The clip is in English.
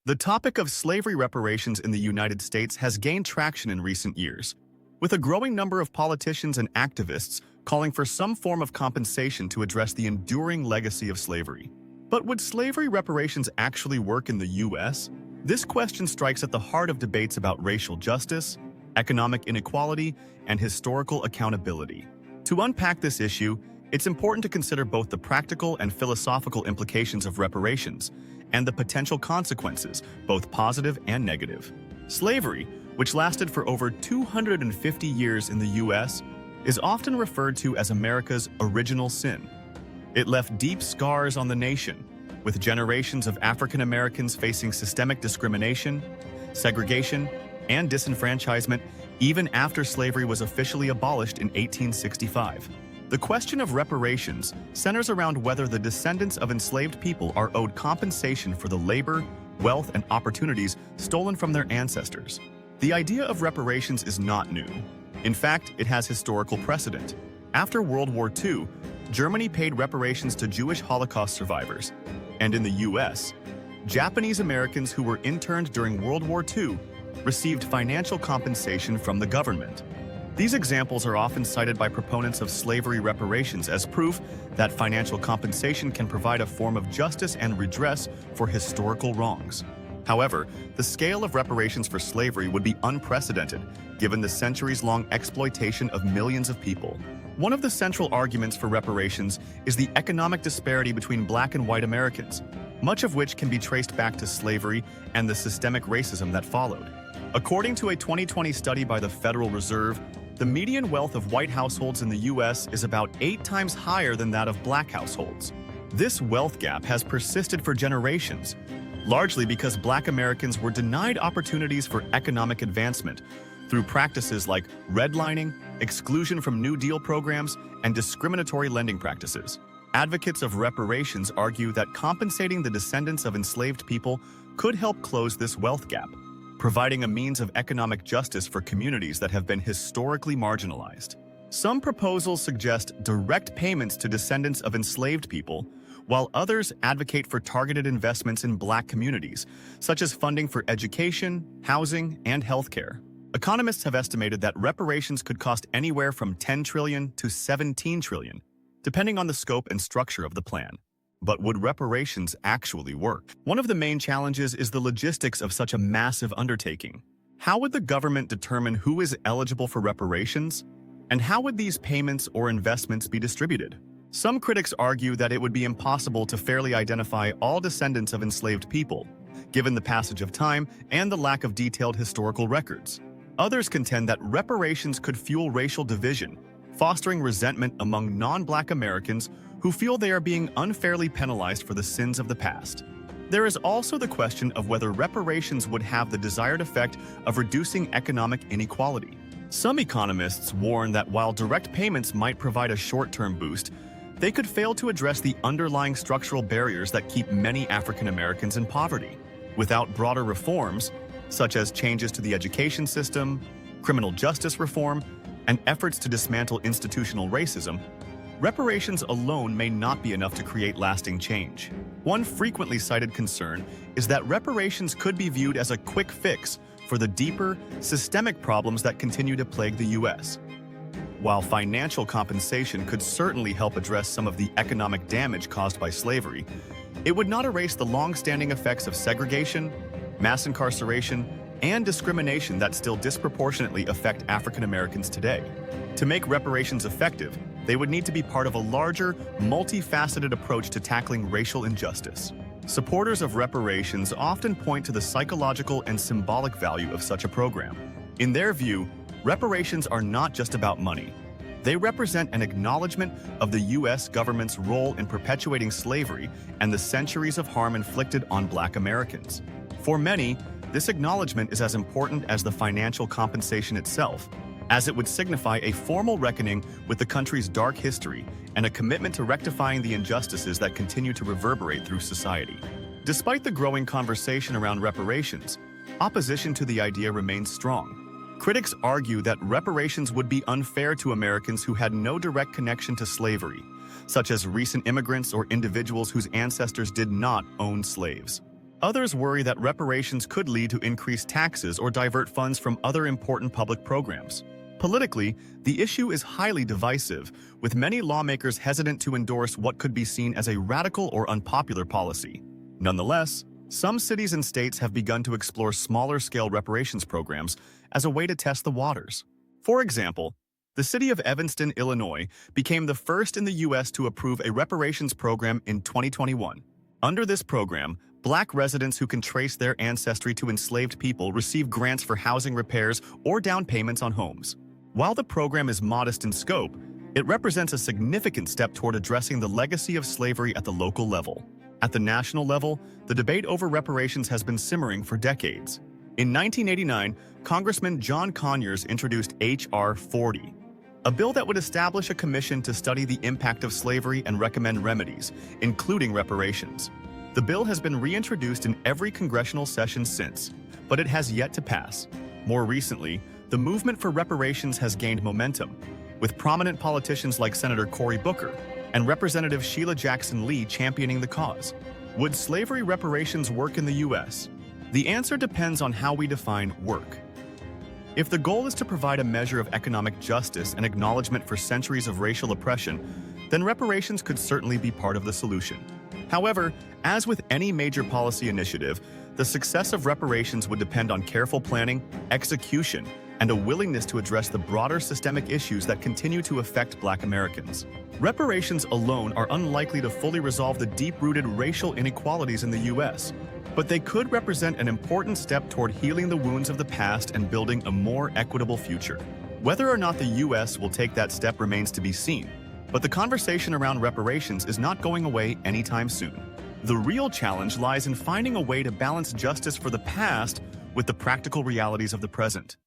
The topic of slavery reparations in the United States has gained traction in recent years, with a growing number of politicians and activists calling for some form of compensation to address the enduring legacy of slavery. But would slavery reparations actually work in the U.S.? This question strikes at the heart of debates about racial justice, economic inequality, and historical accountability. To unpack this issue, it's important to consider both the practical and philosophical implications of reparations and the potential consequences, both positive and negative. Slavery, which lasted for over 250 years in the U.S., is often referred to as America's original sin. It left deep scars on the nation, with generations of African Americans facing systemic discrimination, segregation, and disenfranchisement even after slavery was officially abolished in 1865. The question of reparations centers around whether the descendants of enslaved people are owed compensation for the labor, wealth, and opportunities stolen from their ancestors. The idea of reparations is not new. In fact, it has historical precedent. After World War II, Germany paid reparations to Jewish Holocaust survivors, and in the U.S., Japanese Americans who were interned during World War II received financial compensation from the government. These examples are often cited by proponents of slavery reparations as proof that financial compensation can provide a form of justice and redress for historical wrongs. However, the scale of reparations for slavery would be unprecedented, given the centuries-long exploitation of millions of people. One of the central arguments for reparations is the economic disparity between Black and white Americans, much of which can be traced back to slavery and the systemic racism that followed. According to a 2020 study by the Federal Reserve, the median wealth of white households in the U.S. is about 8 times higher than that of Black households. This wealth gap has persisted for generations, largely because Black Americans were denied opportunities for economic advancement through practices like redlining, exclusion from New Deal programs, and discriminatory lending practices. Advocates of reparations argue that compensating the descendants of enslaved people could help close this wealth gap, providing a means of economic justice for communities that have been historically marginalized. Some proposals suggest direct payments to descendants of enslaved people, while others advocate for targeted investments in Black communities, such as funding for education, housing, and healthcare. Economists have estimated that reparations could cost anywhere from $10 trillion to $17 trillion, depending on the scope and structure of the plan. But would reparations actually work? One of the main challenges is the logistics of such a massive undertaking. How would the government determine who is eligible for reparations? And how would these payments or investments be distributed? Some critics argue that it would be impossible to fairly identify all descendants of enslaved people, given the passage of time and the lack of detailed historical records. Others contend that reparations could fuel racial division, fostering resentment among non-Black Americans who feel they are being unfairly penalized for the sins of the past. There is also the question of whether reparations would have the desired effect of reducing economic inequality. Some economists warn that while direct payments might provide a short-term boost, they could fail to address the underlying structural barriers that keep many African Americans in poverty. Without broader reforms, such as changes to the education system, criminal justice reform, and efforts to dismantle institutional racism, reparations alone may not be enough to create lasting change. One frequently cited concern is that reparations could be viewed as a quick fix for the deeper, systemic problems that continue to plague the U.S. While financial compensation could certainly help address some of the economic damage caused by slavery, it would not erase the long-standing effects of segregation, mass incarceration, and discrimination that still disproportionately affect African Americans today. To make reparations effective, they would need to be part of a larger, multifaceted approach to tackling racial injustice. Supporters of reparations often point to the psychological and symbolic value of such a program. In their view, reparations are not just about money. They represent an acknowledgement of the U.S. government's role in perpetuating slavery and the centuries of harm inflicted on Black Americans. For many, this acknowledgement is as important as the financial compensation itself, as it would signify a formal reckoning with the country's dark history and a commitment to rectifying the injustices that continue to reverberate through society. Despite the growing conversation around reparations, opposition to the idea remains strong. Critics argue that reparations would be unfair to Americans who had no direct connection to slavery, such as recent immigrants or individuals whose ancestors did not own slaves. Others worry that reparations could lead to increased taxes or divert funds from other important public programs. Politically, the issue is highly divisive, with many lawmakers hesitant to endorse what could be seen as a radical or unpopular policy. Nonetheless, some cities and states have begun to explore smaller-scale reparations programs as a way to test the waters. For example, the city of Evanston, Illinois, became the first in the U.S. to approve a reparations program in 2021. Under this program, Black residents who can trace their ancestry to enslaved people receive grants for housing repairs or down payments on homes. While the program is modest in scope, it represents a significant step toward addressing the legacy of slavery at the local level. At the national level, the debate over reparations has been simmering for decades. In 1989, Congressman John Conyers introduced H.R. 40, a bill that would establish a commission to study the impact of slavery and recommend remedies, including reparations. The bill has been reintroduced in every congressional session since, but it has yet to pass. More recently, the movement for reparations has gained momentum, with prominent politicians like Senator Cory Booker and Representative Sheila Jackson Lee championing the cause. Would slavery reparations work in the U.S.? The answer depends on how we define work. If the goal is to provide a measure of economic justice and acknowledgement for centuries of racial oppression, then reparations could certainly be part of the solution. However, as with any major policy initiative, the success of reparations would depend on careful planning, execution, and a willingness to address the broader systemic issues that continue to affect Black Americans. Reparations alone are unlikely to fully resolve the deep-rooted racial inequalities in the U.S., but they could represent an important step toward healing the wounds of the past and building a more equitable future. Whether or not the U.S. will take that step remains to be seen, but the conversation around reparations is not going away anytime soon. The real challenge lies in finding a way to balance justice for the past with the practical realities of the present.